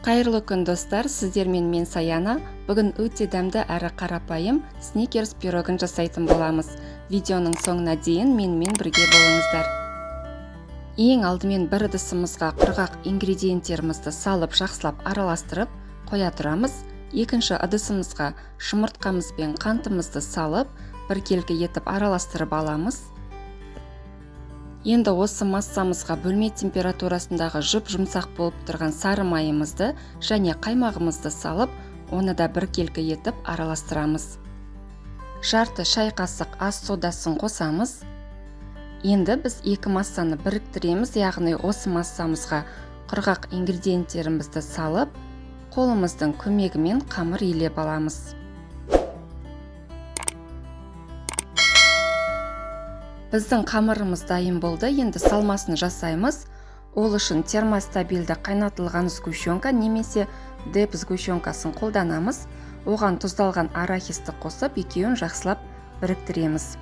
Қайырлы күн достар, сіздермен мен Саяна. Бүгін өте дәмді әрі қарапайым сникерс пирогын жасайтын боламыз. Видеоның соңына дейін менімен бірге болыңыздар. Ең алдымен бір ыдысымызға құрғақ ингредиенттерімізді салып жақсылап араластырып қоя тұрамыз. Екінші ыдысымызға жұмыртқамыз бен қантымызды салып біркелкі етіп араластырып аламыз. Енді осы массамызға бөлме температурасындағы жұмсақ болып тұрған сары майымызды және қаймағымызды салып, оны да біркелкі етіп араластырамыз. Жарты шай қасық ас содасын қосамыз. Енді біз екі массаны біріктіреміз, яғни осы массамызға құрғақ ингредиенттерімізді салып, қолымыздың көмегімен қамыр илеп аламыз. Біздің қамырымыз дайын болды, енді салмасын жасаймыз. Ол үшін термостабилді қайнатылған сгущенка немесе деп сгущенкасын қолданамыз. Оған тұздалған арахисті қосып, екеуін жақсылап біріктіреміз.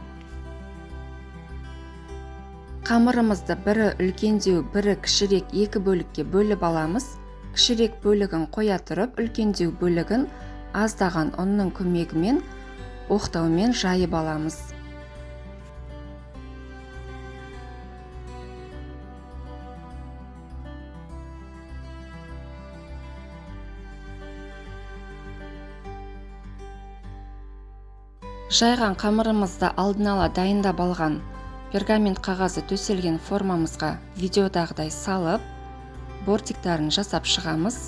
Қамырымызды бірі үлкендеу, бірі кішірек екі бөлікке бөліп аламыз. Кішірек бөлігін қоя тұрып, үлкендеу бөлігін аздаған ұнның көмегімен оқтаумен жайып аламыз. Жайған қамырымызды алдын ала дайындап алған пергамент қағазы төселген формамызға видеодағыдай салып, бортиктарын жасап шығамыз.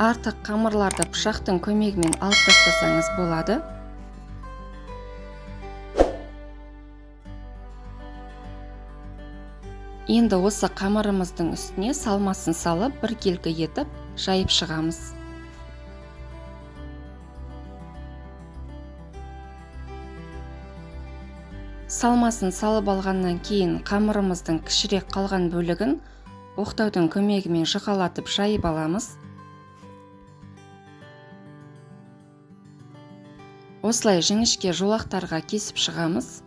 Артық қамырларды пышақтың көмегімен алып тастасаңыз болады. Енді осы қамырымыздың үстіне салмасын салып, біркелкі етіп жайып шығамыз. Салмасын салып алғаннан кейін қамырымыздың кішірек қалған бөлігін оқтаудың көмегімен жұқалатып жайып аламыз. Осылай жіңішке жолақтарға кесіп шығамыз.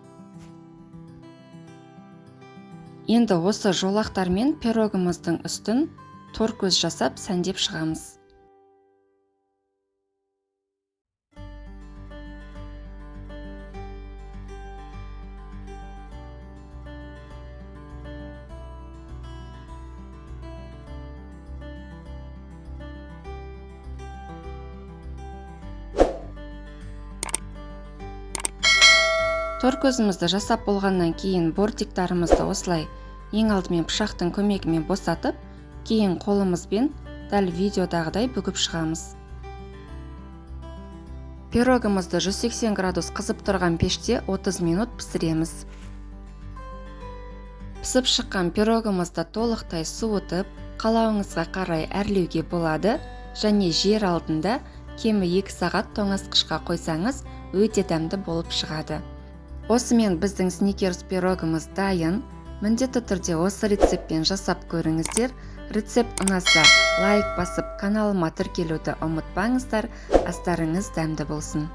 Енді осы жолақтармен пирогымыздың үстін торкөз жасап сәндеп шығамыз. Торкөзімізді жасап болғаннан кейін бортиктарымызды осылай ең алдымен пышақтың көмегімен босатып, кейін қолымызбен дәл видеодағыдай бүгіп шығамыз. Пирогымызды 180 градус қызып тұрған пеште 30 минут пісіреміз. Пісіп шыққан пирогымызды толықтай суытып, қалауыңызға қарай әрлеуге болады, және жер алдында кемі 2 сағат тоңазытқышқа қойсаңыз, өте дәмді болып шығады. Осымен біздің сникерс пирогымыз дайын. Міндетті түрде осы рецептпен жасап көріңіздер. Рецепт ұнаса, лайк басып, каналыма тіркелуді ұмытпаңыздар. Астарыңыз дәмді болсын.